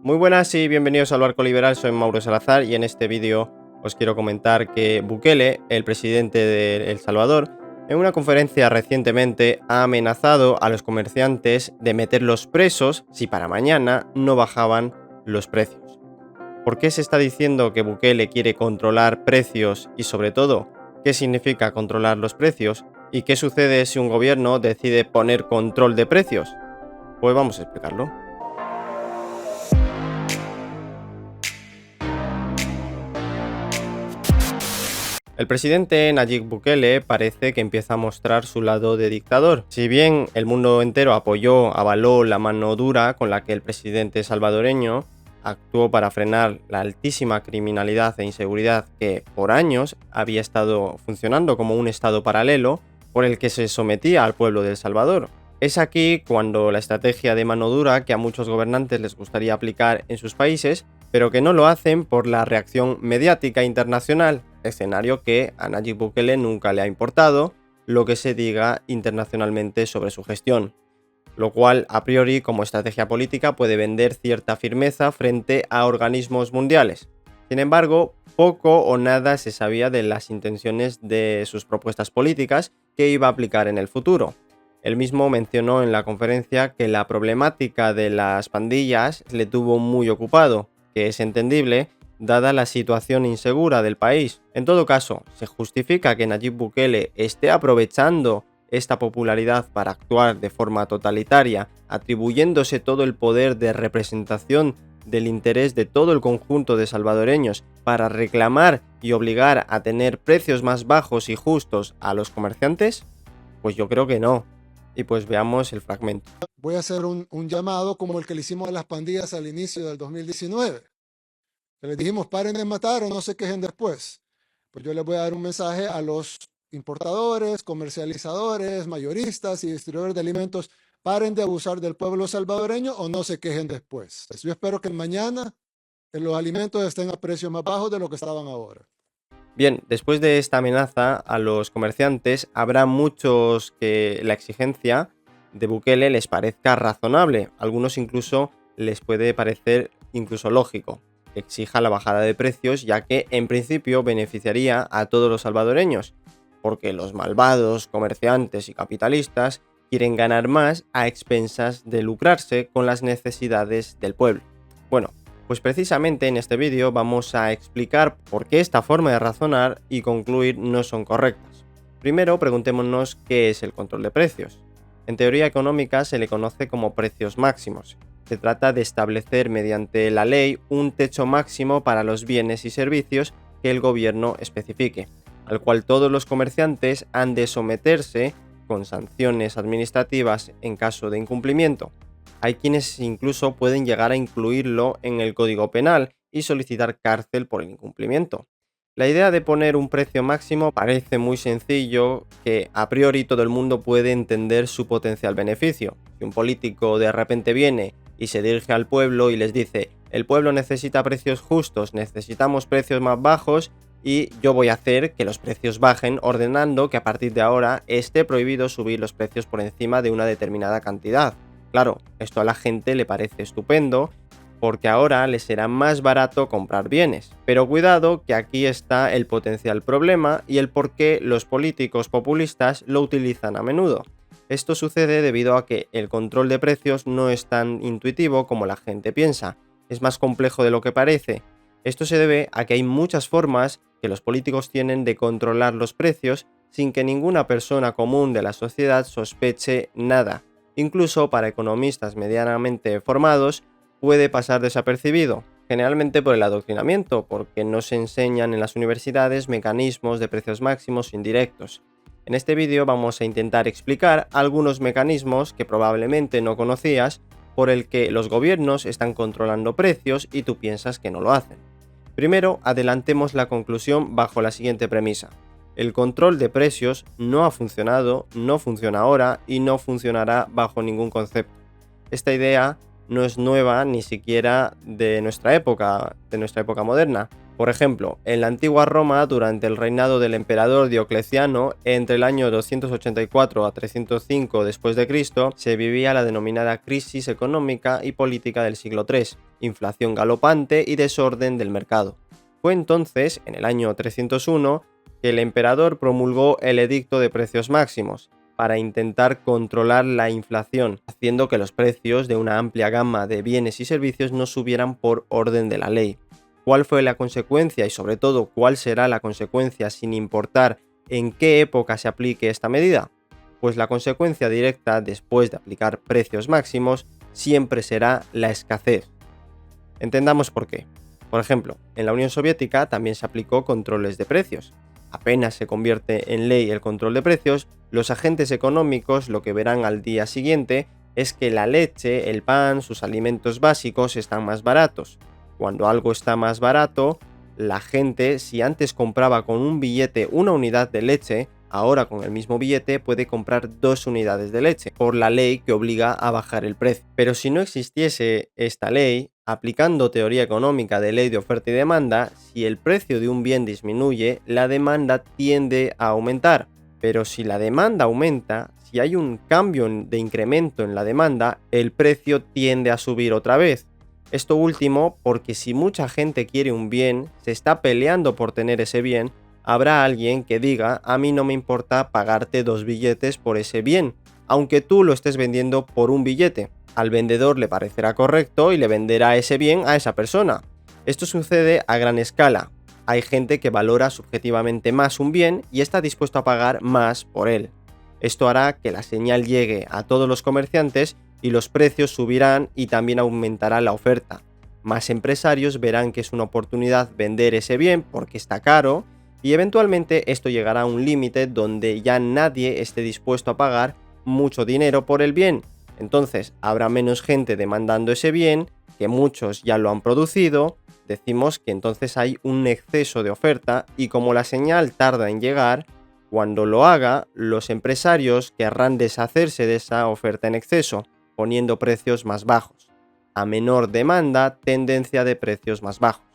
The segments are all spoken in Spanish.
Muy buenas y bienvenidos al Barco Liberal, soy Mauro Salazar y en este vídeo os quiero comentar que Bukele, el presidente de El Salvador, en una conferencia recientemente ha amenazado a los comerciantes de meterlos presos si para mañana no bajaban los precios. ¿Por qué se está diciendo que Bukele quiere controlar precios y sobre todo qué significa controlar los precios y qué sucede si un gobierno decide poner control de precios? Pues vamos a explicarlo. El presidente Nayib Bukele parece que empieza a mostrar su lado de dictador. Si bien el mundo entero avaló la mano dura con la que el presidente salvadoreño actuó para frenar la altísima criminalidad e inseguridad que por años había estado funcionando como un estado paralelo por el que se sometía al pueblo de El Salvador. Es aquí cuando la estrategia de mano dura que a muchos gobernantes les gustaría aplicar en sus países, pero que no lo hacen por la reacción mediática internacional, escenario que a Nayib Bukele nunca le ha importado lo que se diga internacionalmente sobre su gestión, lo cual a priori como estrategia política puede vender cierta firmeza frente a organismos mundiales. Sin embargo, poco o nada se sabía de las intenciones de sus propuestas políticas que iba a aplicar en el futuro. Él mismo mencionó en la conferencia que la problemática de las pandillas le tuvo muy ocupado, que es entendible dada la situación insegura del país. En todo caso, se justifica que Nayib Bukele esté aprovechando esta popularidad para actuar de forma totalitaria, atribuyéndose todo el poder de representación del interés de todo el conjunto de salvadoreños para reclamar y obligar a tener precios más bajos y justos a los comerciantes? Pues yo creo que no. Y pues veamos el fragmento. Voy a hacer un llamado como el que le hicimos a las pandillas al inicio del 2019. Que les dijimos, paren de matar o no se quejen después. Pues yo les voy a dar un mensaje a los importadores, comercializadores, mayoristas y distribuidores de alimentos. Paren de abusar del pueblo salvadoreño o no se quejen después. Yo espero que mañana los alimentos estén a precios más bajos de lo que estaban ahora. Bien, después de esta amenaza a los comerciantes, habrá muchos que la exigencia de Bukele les parezca razonable. Algunos incluso les puede parecer incluso lógico que exija la bajada de precios, ya que en principio beneficiaría a todos los salvadoreños, porque los malvados comerciantes y capitalistas quieren ganar más a expensas de lucrarse con las necesidades del pueblo. Bueno, pues precisamente en este vídeo vamos a explicar por qué esta forma de razonar y concluir no son correctas. Primero, preguntémonos qué es el control de precios. En teoría económica se le conoce como precios máximos. Se trata de establecer mediante la ley un techo máximo para los bienes y servicios que el gobierno especifique, al cual todos los comerciantes han de someterse con sanciones administrativas en caso de incumplimiento. Hay quienes incluso pueden llegar a incluirlo en el Código Penal y solicitar cárcel por el incumplimiento. La idea de poner un precio máximo parece muy sencillo, que a priori todo el mundo puede entender su potencial beneficio. Si un político de repente viene y se dirige al pueblo y les dice: el pueblo necesita precios justos, necesitamos precios más bajos y yo voy a hacer que los precios bajen ordenando que a partir de ahora esté prohibido subir los precios por encima de una determinada cantidad. Claro, esto a la gente le parece estupendo porque ahora les será más barato comprar bienes. Pero cuidado, que aquí está el potencial problema y el por qué los políticos populistas lo utilizan a menudo. Esto sucede debido a que el control de precios no es tan intuitivo como la gente piensa, es más complejo de lo que parece. Esto se debe a que hay muchas formas que los políticos tienen de controlar los precios sin que ninguna persona común de la sociedad sospeche nada. Incluso para economistas medianamente formados puede pasar desapercibido, generalmente por el adoctrinamiento, porque no se enseñan en las universidades mecanismos de precios máximos indirectos. En este vídeo vamos a intentar explicar algunos mecanismos que probablemente no conocías por el que los gobiernos están controlando precios y tú piensas que no lo hacen. Primero, adelantemos la conclusión bajo la siguiente premisa. El control de precios no ha funcionado, no funciona ahora y no funcionará bajo ningún concepto. Esta idea no es nueva ni siquiera de nuestra época moderna. Por ejemplo, en la antigua Roma, durante el reinado del emperador Diocleciano, entre el año 284 a 305 después de Cristo, se vivía la denominada crisis económica y política del siglo III, inflación galopante y desorden del mercado. Fue entonces, en el año 301, que el emperador promulgó el Edicto de Precios Máximos, para intentar controlar la inflación, haciendo que los precios de una amplia gama de bienes y servicios no subieran por orden de la ley. ¿Cuál fue la consecuencia y sobre todo cuál será la consecuencia sin importar en qué época se aplique esta medida? Pues la consecuencia directa después de aplicar precios máximos siempre será la escasez. Entendamos por qué. Por ejemplo, en la Unión Soviética también se aplicó controles de precios. Apenas se convierte en ley el control de precios, los agentes económicos lo que verán al día siguiente es que la leche, el pan, sus alimentos básicos están más baratos. Cuando algo está más barato, la gente, si antes compraba con un billete una unidad de leche, ahora con el mismo billete puede comprar 2 unidades de leche, por la ley que obliga a bajar el precio. Pero si no existiese esta ley, aplicando teoría económica de ley de oferta y demanda, si el precio de un bien disminuye, la demanda tiende a aumentar. Pero si la demanda aumenta, si hay un cambio de incremento en la demanda, el precio tiende a subir otra vez. Esto último porque si mucha gente quiere un bien, se está peleando por tener ese bien, habrá alguien que diga: a mí no me importa pagarte 2 billetes por ese bien, aunque tú lo estés vendiendo por un billete. Al vendedor le parecerá correcto y le venderá ese bien a esa persona. Esto sucede a gran escala. Hay gente que valora subjetivamente más un bien y está dispuesto a pagar más por él. Esto hará que la señal llegue a todos los comerciantes y los precios subirán y también aumentará la oferta. Más empresarios verán que es una oportunidad vender ese bien porque está caro y eventualmente esto llegará a un límite donde ya nadie esté dispuesto a pagar mucho dinero por el bien. Entonces habrá menos gente demandando ese bien, que muchos ya lo han producido. Decimos que entonces hay un exceso de oferta y como la señal tarda en llegar, cuando lo haga, los empresarios querrán deshacerse de esa oferta en exceso, poniendo precios más bajos. A menor demanda, tendencia de precios más bajos.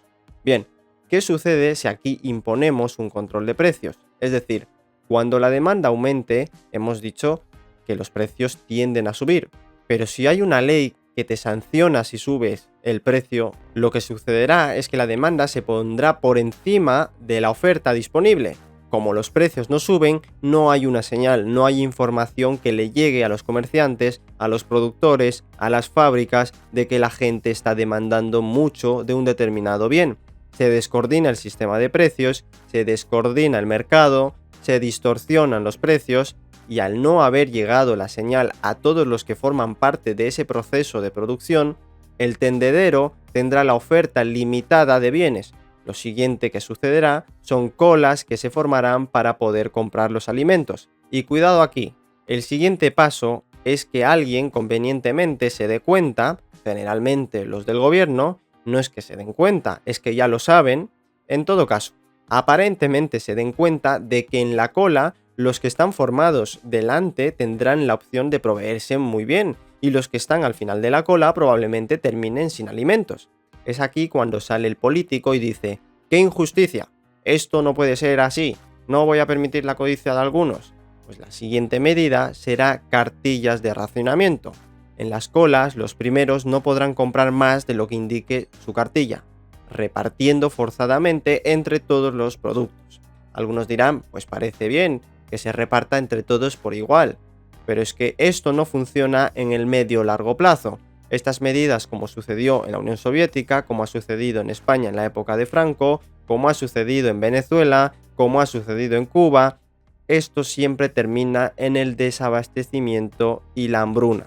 Bien, ¿qué sucede si aquí imponemos un control de precios? Es decir, cuando la demanda aumente, hemos dicho que los precios tienden a subir. Pero si hay una ley que te sanciona si subes el precio, lo que sucederá es que la demanda se pondrá por encima de la oferta disponible. Como los precios no suben, no hay una señal, no hay información que le llegue a los comerciantes, a los productores, a las fábricas, de que la gente está demandando mucho de un determinado bien. Se descoordina el sistema de precios, se descoordina el mercado, se distorsionan los precios y al no haber llegado la señal a todos los que forman parte de ese proceso de producción, el tendedero tendrá la oferta limitada de bienes. Lo siguiente que sucederá son colas que se formarán para poder comprar los alimentos. Y cuidado aquí, el siguiente paso es que alguien convenientemente se dé cuenta, generalmente los del gobierno, no es que se den cuenta, es que ya lo saben, en todo caso, aparentemente se den cuenta de que en la cola los que están formados delante tendrán la opción de proveerse muy bien y los que están al final de la cola probablemente terminen sin alimentos. Es aquí cuando sale el político y dice: ¡qué injusticia! Esto no puede ser así, no voy a permitir la codicia de algunos. Pues la siguiente medida será cartillas de racionamiento. En las colas, los primeros no podrán comprar más de lo que indique su cartilla, repartiendo forzadamente entre todos los productos. Algunos dirán: pues parece bien que se reparta entre todos por igual, pero es que esto no funciona en el medio-largo plazo. Estas medidas, como sucedió en la Unión Soviética, como ha sucedido en España en la época de Franco, como ha sucedido en Venezuela, como ha sucedido en Cuba, esto siempre termina en el desabastecimiento y la hambruna.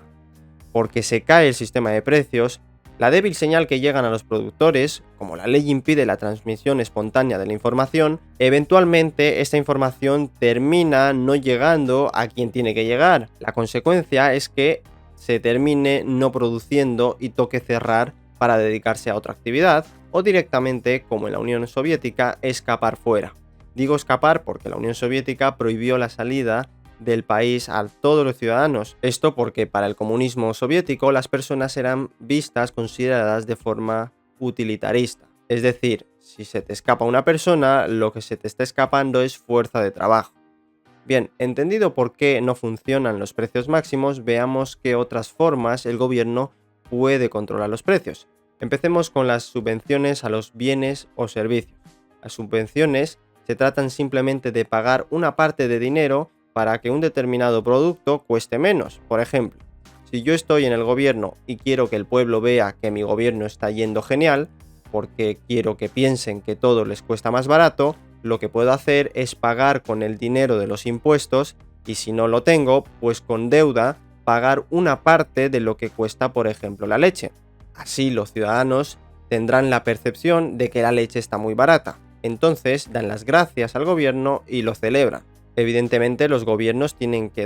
Porque se cae el sistema de precios, la débil señal que llegan a los productores, como la ley impide la transmisión espontánea de la información, eventualmente esta información termina no llegando a quien tiene que llegar. La consecuencia es que se termine no produciendo y toque cerrar para dedicarse a otra actividad o directamente, como en la Unión Soviética, escapar fuera. Digo escapar porque la Unión Soviética prohibió la salida del país a todos los ciudadanos. Esto porque para el comunismo soviético las personas eran vistas, consideradas de forma utilitarista. Es decir, si se te escapa una persona, lo que se te está escapando es fuerza de trabajo. Bien, entendido por qué no funcionan los precios máximos, veamos qué otras formas el gobierno puede controlar los precios. Empecemos con las subvenciones a los bienes o servicios. Las subvenciones se tratan simplemente de pagar una parte de dinero para que un determinado producto cueste menos. Por ejemplo, si yo estoy en el gobierno y quiero que el pueblo vea que mi gobierno está yendo genial, porque quiero que piensen que todo les cuesta más barato, lo que puedo hacer es pagar con el dinero de los impuestos y si no lo tengo, pues con deuda pagar una parte de lo que cuesta, por ejemplo, la leche. Así los ciudadanos tendrán la percepción de que la leche está muy barata. Entonces dan las gracias al gobierno y lo celebran. Evidentemente los gobiernos tienen que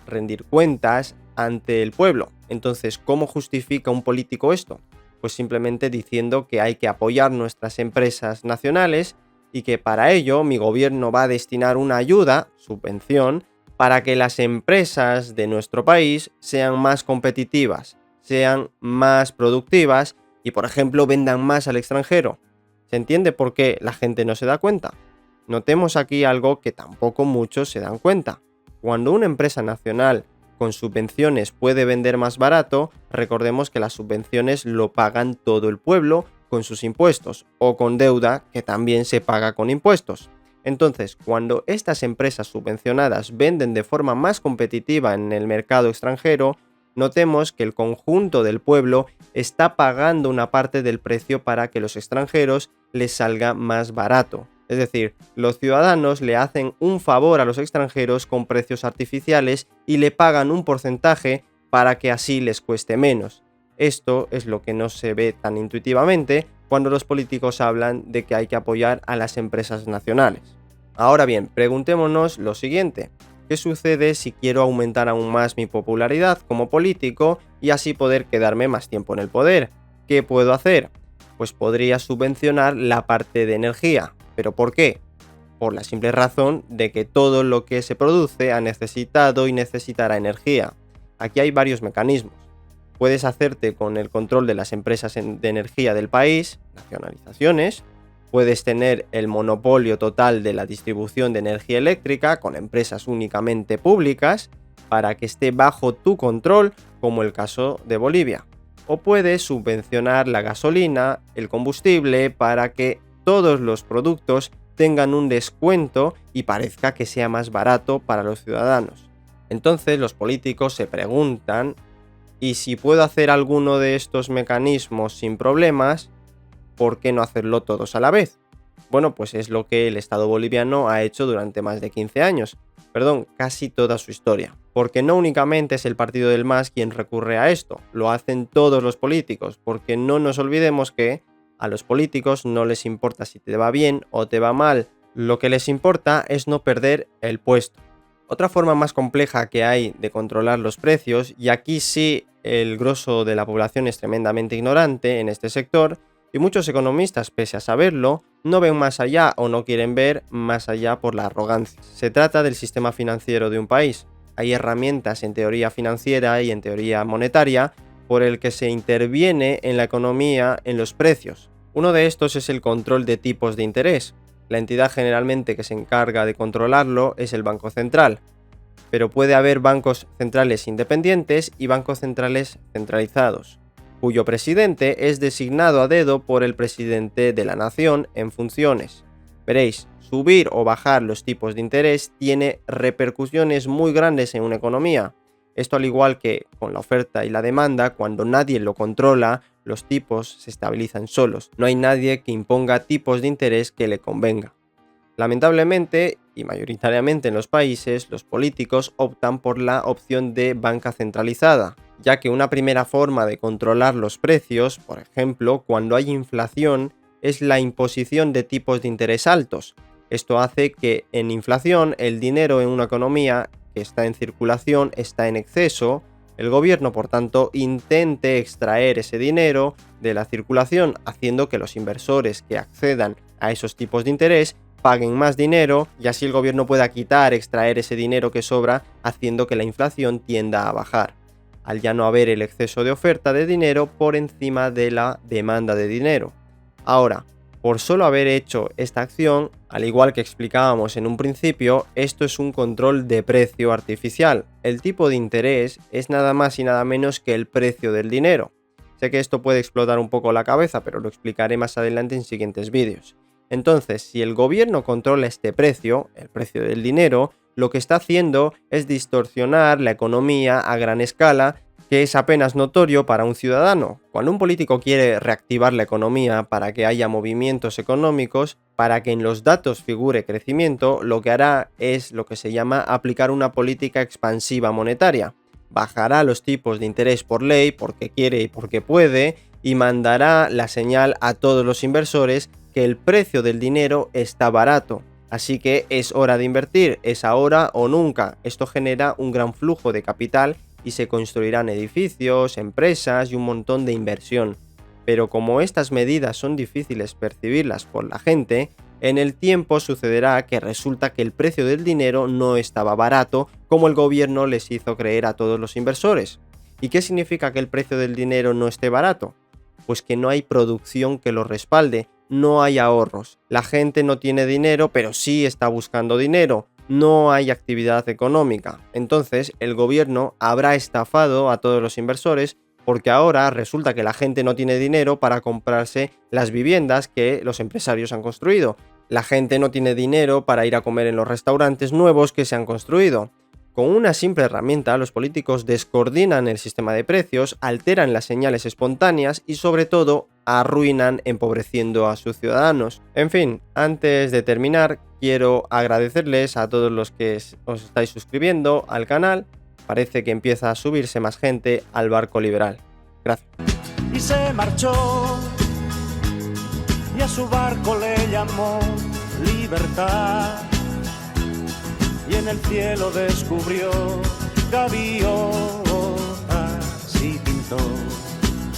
rendir cuentas ante el pueblo. Entonces, ¿cómo justifica un político esto? Pues simplemente diciendo que hay que apoyar nuestras empresas nacionales y que para ello mi gobierno va a destinar una ayuda, subvención, para que las empresas de nuestro país sean más competitivas, sean más productivas y, por ejemplo, vendan más al extranjero. ¿Se entiende por qué la gente no se da cuenta? Notemos aquí algo que tampoco muchos se dan cuenta. Cuando una empresa nacional con subvenciones puede vender más barato, recordemos que las subvenciones lo pagan todo el pueblo con sus impuestos o con deuda que también se paga con impuestos. Entonces, cuando estas empresas subvencionadas venden de forma más competitiva en el mercado extranjero, notemos que el conjunto del pueblo está pagando una parte del precio para que los extranjeros les salga más barato. Es decir, los ciudadanos le hacen un favor a los extranjeros con precios artificiales y le pagan un porcentaje para que así les cueste menos. Esto es lo que no se ve tan intuitivamente cuando los políticos hablan de que hay que apoyar a las empresas nacionales. Ahora bien, preguntémonos lo siguiente. ¿Qué sucede si quiero aumentar aún más mi popularidad como político y así poder quedarme más tiempo en el poder? ¿Qué puedo hacer? Pues podría subvencionar la parte de energía. ¿Pero por qué? Por la simple razón de que todo lo que se produce ha necesitado y necesitará energía. Aquí hay varios mecanismos. Puedes hacerte con el control de las empresas de energía del país, nacionalizaciones. Puedes tener el monopolio total de la distribución de energía eléctrica con empresas únicamente públicas para que esté bajo tu control, como el caso de Bolivia. O puedes subvencionar la gasolina, el combustible, para que todos los productos tengan un descuento y parezca que sea más barato para los ciudadanos. Entonces los políticos se preguntan, ¿y si puedo hacer alguno de estos mecanismos sin problemas, por qué no hacerlo todos a la vez? Bueno, pues es lo que el Estado boliviano ha hecho durante más de 15 años, casi toda su historia. Porque no únicamente es el partido del MAS quien recurre a esto, lo hacen todos los políticos, porque no nos olvidemos que a los políticos no les importa si te va bien o te va mal, lo que les importa es no perder el puesto. Otra forma más compleja que hay de controlar los precios, y aquí sí el grosso de la población es tremendamente ignorante en este sector, y muchos economistas, pese a saberlo, no ven más allá o no quieren ver más allá por la arrogancia. Se trata del sistema financiero de un país. Hay herramientas en teoría financiera y en teoría monetaria por el que se interviene en la economía en los precios. Uno de estos es el control de tipos de interés. La entidad generalmente que se encarga de controlarlo es el Banco Central, pero puede haber bancos centrales independientes y bancos centrales centralizados, cuyo presidente es designado a dedo por el presidente de la nación en funciones. Veréis, subir o bajar los tipos de interés tiene repercusiones muy grandes en una economía. Esto al igual que con la oferta y la demanda, cuando nadie lo controla, los tipos se estabilizan solos. No hay nadie que imponga tipos de interés que le convenga. Lamentablemente, y mayoritariamente en los países, los políticos optan por la opción de banca centralizada, ya que una primera forma de controlar los precios, por ejemplo, cuando hay inflación, es la imposición de tipos de interés altos. Esto hace que en inflación el dinero en una economía que está en circulación está en exceso. El gobierno, por tanto, intente extraer ese dinero de la circulación, haciendo que los inversores que accedan a esos tipos de interés paguen más dinero y así el gobierno pueda extraer ese dinero que sobra, haciendo que la inflación tienda a bajar, al ya no haber el exceso de oferta de dinero por encima de la demanda de dinero. Ahora, Por solo haber hecho esta acción, al igual que explicábamos en un principio, esto es un control de precio artificial. El tipo de interés es nada más y nada menos que el precio del dinero. Sé que esto puede explotar un poco la cabeza, pero lo explicaré más adelante en siguientes vídeos. Entonces, si el gobierno controla este precio, el precio del dinero, lo que está haciendo es distorsionar la economía a gran escala, que es apenas notorio para un ciudadano. Cuando un político quiere reactivar la economía para que haya movimientos económicos, para que en los datos figure crecimiento, lo que hará es lo que se llama aplicar una política expansiva monetaria. Bajará los tipos de interés por ley, porque quiere y porque puede, y mandará la señal a todos los inversores que el precio del dinero está barato. Así que es hora de invertir, es ahora o nunca. Esto genera un gran flujo de capital y se construirán edificios, empresas y un montón de inversión. Pero como estas medidas son difíciles percibirlas por la gente, en el tiempo sucederá que resulta que el precio del dinero no estaba barato como el gobierno les hizo creer a todos los inversores. ¿Y qué significa que el precio del dinero no esté barato? Pues que no hay producción que lo respalde, no hay ahorros. La gente no tiene dinero, pero sí está buscando dinero. No hay actividad económica. Entonces, el gobierno habrá estafado a todos los inversores porque ahora resulta que la gente no tiene dinero para comprarse las viviendas que los empresarios han construido. La gente no tiene dinero para ir a comer en los restaurantes nuevos que se han construido. Con una simple herramienta, los políticos descoordinan el sistema de precios, alteran las señales espontáneas y sobre todo arruinan empobreciendo a sus ciudadanos. En fin, antes de terminar, quiero agradecerles a todos los que os estáis suscribiendo al canal. Parece que empieza a subirse más gente al barco liberal. Gracias. Y se marchó, y a su barco le llamó libertad. Y en el cielo descubrió gaviotas y pintó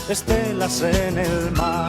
estelas en el mar.